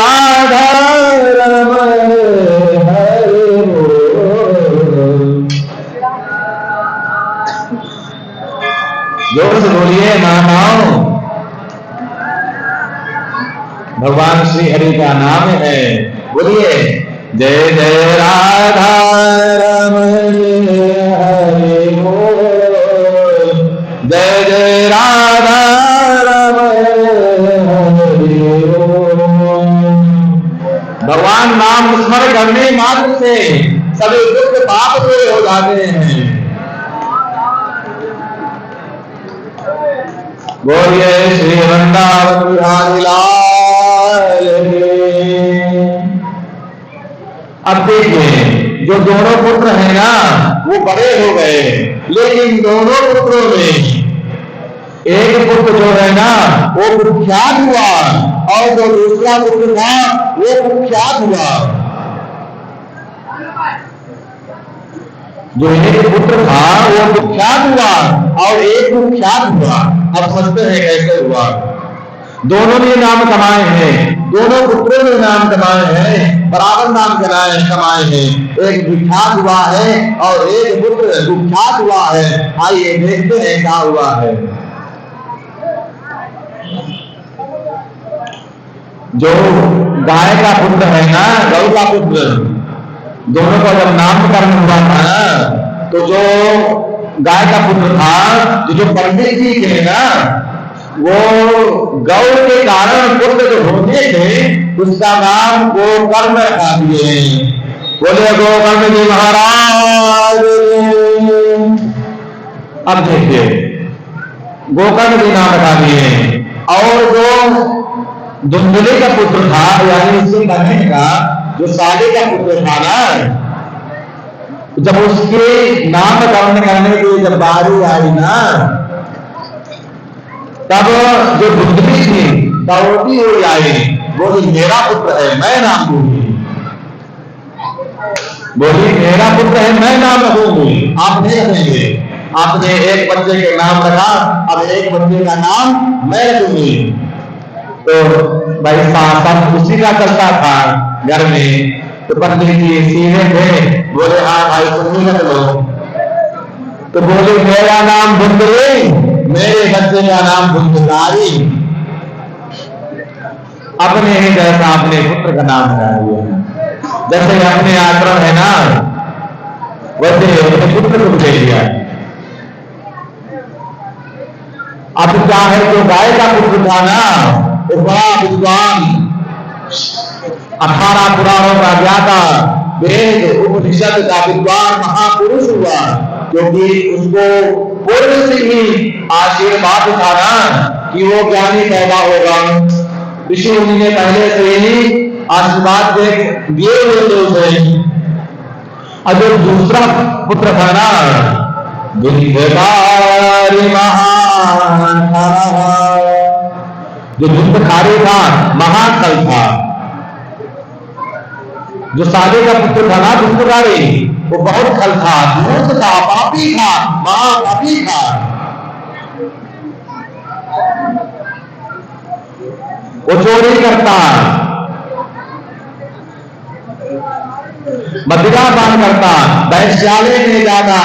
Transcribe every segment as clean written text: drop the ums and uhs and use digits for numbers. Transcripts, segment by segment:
राधा रमण हरे बोल। जोर से बोलिए माताओं, भगवान श्री हरि का नाम है। बोलिए जय जय राधा रमण हरे बोल, जय जय राधा रमण हरे बोल। भगवान नाम स्मरण करने मात्र से सभी दुख पाप पूरे हो जाते हैं। बोलिए श्री वृंदावन बिहारी लाल की। अब देखिए, जो दोनों पुत्र हैं ना वो बड़े हो गए, लेकिन दोनों पुत्रों में एक पुत्र जो है ना वो कुख्यात हुआ और जो दूसरा पुत्र था वो कुख्यात हुआ। जो एक पुत्र था वो कुख्यात हुआ और एक कुख्यात हुआ। अब समझते हैं कैसे हुआ। दोनों ने नाम कमाए हैं, दोनों पुत्रों ने नाम कमाए हैं, बराबर नाम कमाए हैं। एक विख्यात हुआ है और एक पुत्र कुख्यात हुआ है। आइए देखते हैं क्या हुआ है। जो गाय का पुत्र है ना, गौ का पुत्र, दोनों का जब नामकरण हुआ था तो जो गाय का पुत्र था, जो पंडित जी थे ना, वो गौ के कारण पुत्र जो होते थे उसका नाम गोकर्ण रखा दिए। बोले गोकर्ण जी महाराज। अब देखिए, गोकर्ण जी नाम रखा दिए। और जो धुंधले का पुत्र था, यानी इससे कहने का जो साले का पुत्र था ना, जब उसके नामकरण करने की जब बारी आई ना, तब जो धुंधली थी दौड़ती हुई आई, बोली मेरा पुत्र है मैं नाम दूंगी। बोली मेरा पुत्र है मैं नाम रखूंगी। आप नहीं रखेंगे, आपने एक बच्चे के नाम रखा, अब एक बच्चे का नाम मैं रखूंगी। तो भाई शासन उसी का चलता था घर में। तो पंडित जी सीधे थे, बोले हाँ भाई तुम ही रख लो। तो बोले मेरा नाम धुंधली, मेरे बच्चे का नाम धुंधलारी। अपने ही जैसा अपने पुत्र का नाम बना दिया। जैसे अपने आचरण है ना वैसे अपने पुत्र को दे दिया। अब क्या है, जो गाय का पुत्र था ना वो बड़ा विद्वान, 18 पुराणों का ज्ञाता, वेद उपनिषद का विद्वान महापुरुष हुआ, क्योंकि उसको पूर्व से ही आशीर्वाद था ना कि वो ज्ञानी पैदा होगा। ऋषि मुनि ने पहले से ही आशीर्वाद दिए हुए थे उसे। और जो दूसरा पुत्र था ना, दुर्गारी जो दुष्टकारी था, महाखल था। जो साले का पुत्र था ना दुष्टकारी, वो बहुत खल था, धूर्त था, पापी था, महापापी था। वो चोरी करता, मदिरा पान करता, वैश्यालय में जाता,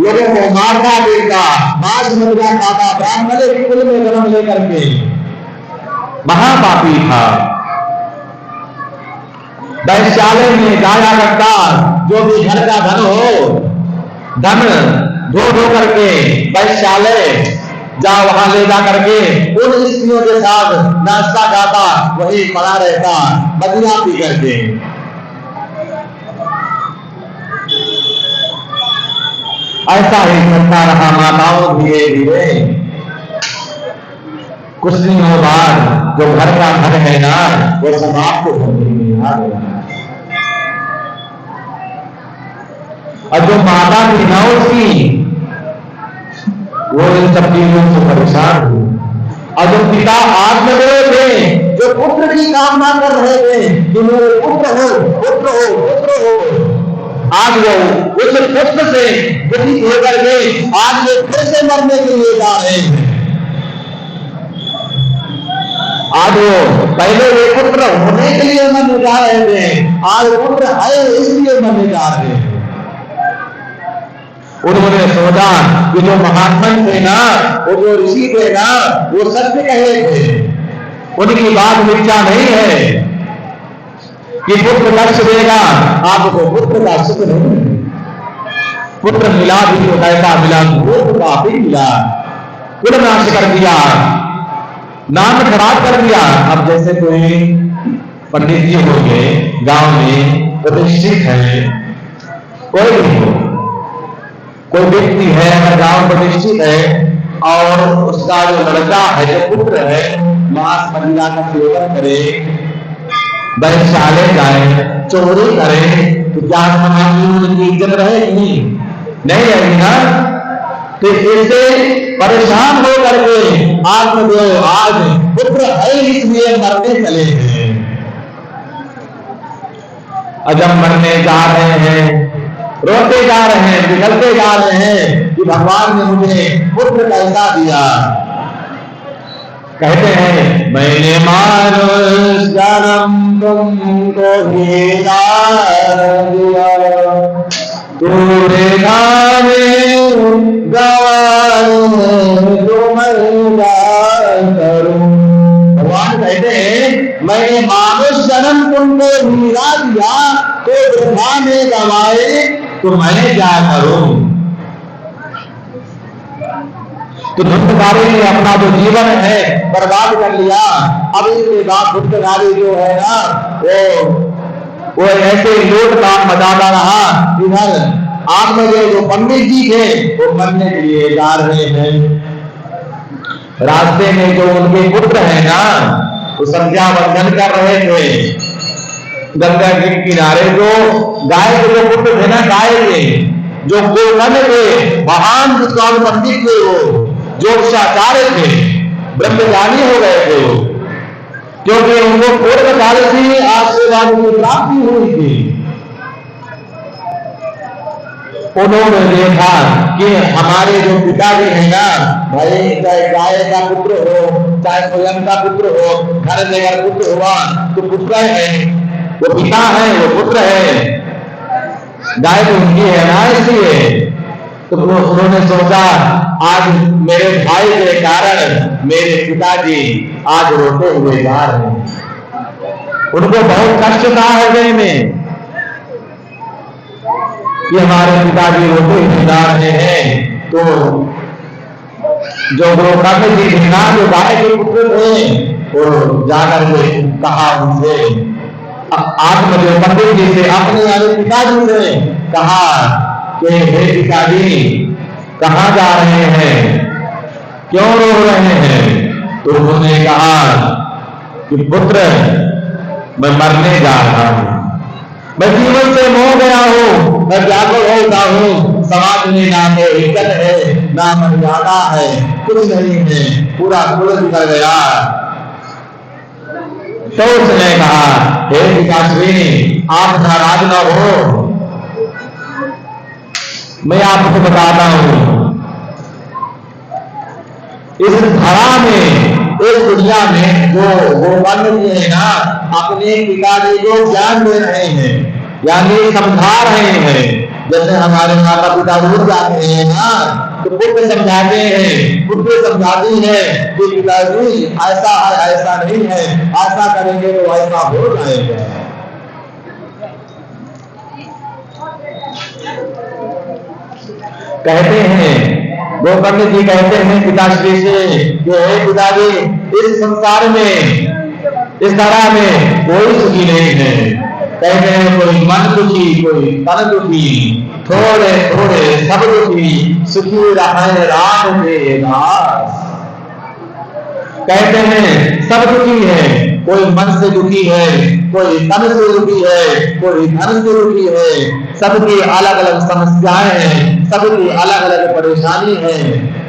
लोगों को मारता पीटता, मांस मुर्गा खाता, ब्राह्मण के कुल में जन्म लेकर के महापापी था। वैश्यालय में जाया करता, जो भी घर का धन हो, धन धो धो करके वैश्यालय जा वहां ले जा करके उन स्त्रियों के साथ नाश्ता खाता, वही पड़ा रहता मदिरा पी करके। ऐसा ही करता रहा माताओं धीरे धीरे। कुछ दिनों बाद जो घर का घर है ना वो समाप्त होने में आ गया। और जो माता थी ना उसकी, वो इन सब चीजों से परेशान हुई। और जो पिता आत्मदेव थे, जो पुत्र की कामना कर रहे थे कि मेरे पुत्र हो पुत्र हो पुत्र हो, आज वो उस पुत्र से दुखी होकर के आज वो फिर से मरने के लिए जा रहे हैं। आज वो पहले वे पुत्र होने के लिए मन जा रहे थे, आज पुत्र है इसलिए मन जा रहे हैं। उन्होंने सोचा कि जो महात्मा थे ना, वो जो ऋषि थे ना, वो सत्य कहे थे, उनकी बात मिथ्या नहीं है कि पुत्र कष्ट देगा, आपको पुत्र का सुख नहीं। पुत्र मिला भी तो कैसा मिला, पुत्र काफी मिला, कुल नाश कर दिया, नाम खराब कर दिया। अब जैसे कोई पंडित जी हो गए, गांव में प्रतिष्ठित है, कोई भी हो, कोई व्यक्ति है अगर गांव प्रतिष्ठित है और उसका जो लड़का है, जो पुत्र है, मांस मदिरा का सेवन करे, वैश्यालय जाए, चोरी करे, तो क्या समाज में उनकी इज्जत रहेगी? नहीं रहेगी ना। तो इससे परेशान हो करके आत्मदेव आज पुत्र है इसलिए मरने चले हैं। जब मरने जा रहे हैं, रोते जा रहे हैं, बिगड़ते जा रहे हैं कि भगवान ने मुझे पुत्र कैसा दिया। कहते हैं मैंने मानुष जन्म तुमको दिया, तूने गाने भगवान कहते हैं मैंने मानुष जन्म तुमको हीरा दिया, तो वृथा में गवाए तो मैं क्या करूं। तो धुंधकारी ने अपना जो जीवन है बर्बाद कर लिया। अब इसके बाद धुंधकारी जो है ना, वो ऐसे लोट काम मचाता रहा। इधर आत्मदेव जो पंडित जी थे वो मरने के लिए जा रहे हैं। रास्ते में जो उनके पुत्र है ना, वो संध्या वंदन कर रहे थे गंगा के किनारे। जो गाय के जो पुत्र थे ना, गाय के जो गोवन थे, महान विद्वान पंडित थे, वो ज्योतिषाचार्य थे, ब्रह्मज्ञानी हो गए थे वो, क्योंकि उनको पूर्व काल से आशीर्वाद की प्राप्ति हुई थी। उन्होंने देखा कि हमारे जो पिताजी है ना, भाई चाहे गाय का पुत्र हो, चाहे स्वयं का पुत्र हो, घर जगह पुत्र हुआ तो पुत्र है, वो पिता है, वो पुत्र है, गाय तो उनकी है ना। इसलिए तो उन्होंने सोचा आज मेरे भाई के कारण मेरे पिताजी आज रोते हुए जा रहे हैं। उनको बहुत कष्ट था हृदय में कि हमारे पिताजी रोते हुए जा रहे हैं। तो जो गोकर्ण जी थे ना, जो गाय के पुत्र थे, वो जाकर के कहा उनसे, आत्मदेव पंडित जी से, अपने यानी पिताजी से कहा कि हे पिताजी कहाँ जा रहे हैं, क्यों रो रहे हैं? तो उन्होंने कहा कि पुत्र मैं मरने जा रहा हूं, मैं जीवन से मोह गया हूं, मैं व्याकुल होता हूं, समाज में ना तो इज्जत है ना मर्यादा है, कुछ नहीं है, पूरा कुल निकल गया। तो उसने कहा हे पिताश्री आप नाराज न हो, मैं आपको बताता हूं इस धरा में, इस दुनिया में जो गोवन जी है ना, अपने पिताजी को ज्ञान दे रहे हैं, यानी समझा रहे हैं। जैसे हमारे माता पिता दूर जाते हैं ना, तो पुत्र समझाते हैं, पुत्र समझाती है कि पिताजी ऐसा है, ऐसा नहीं है, ऐसा करेंगे तो ऐसा हो जाएगा। कहते हैं गोकर्ण जी कहते हैं पिताश्री से कि हे पिताजी इस संसार में, इस धरा में कोई सुखी नहीं है। कहते हैं कोई मन दुखी, कोई तन दुखी, थोड़े थोड़े सब दुखी, सुखी रहे राम के दास। कहते हैं सब दुखी है, कोई मन से दुखी है, कोई तन से दुखी है, कोई धन से दुखी है। सबकी अलग अलग समस्याएं हैं, सबकी अलग अलग परेशानी है।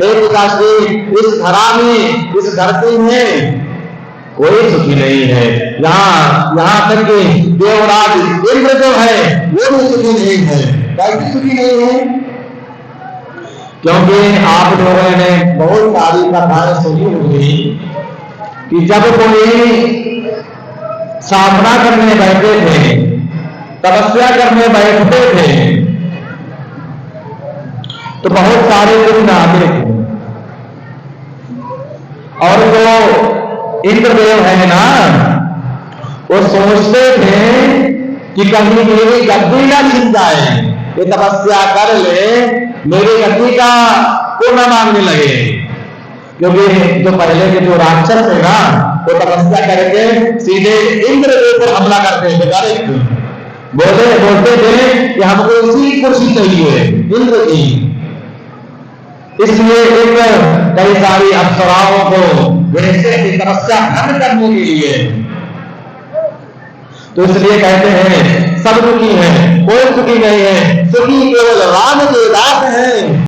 एक पिताश्री इस धरा में, इस धरती में कोई सुखी नहीं है। यहाँ तक कि देवराज इंद्र जो है वो भी सुखी नहीं है। कैसे सुखी नहीं है? क्योंकि आप लोगों ने बहुत सारी कथाएं सुनी होगी कि जब कोई साधना करने बैठे थे, तपस्या करने बैठते थे, तो बहुत सारे विघ्न आते थे। और जो इंद्रदेव है ना, वो सोचते थे कि कहीं मेरी गद्दी ना छिन जाए, ये तपस्या कर ले, मेरी गद्दी का पूर्ण मांगने लगे। क्योंकि जो पहले के जो राक्षस है ना, वो तपस्या करके सीधे इंद्रदेव पर हमला करते थे, डायरेक्ट बोलते थे कि हमको उसी कुर्सी चाहिए, इंद्र की। इसलिए कई सारी अप्सराओं को वैसे की तपस्या भंग करने के लिए, तो इसलिए कहते हैं सब दुखी है, कोई सुखी नहीं है, सुखी केवल राम के दास है।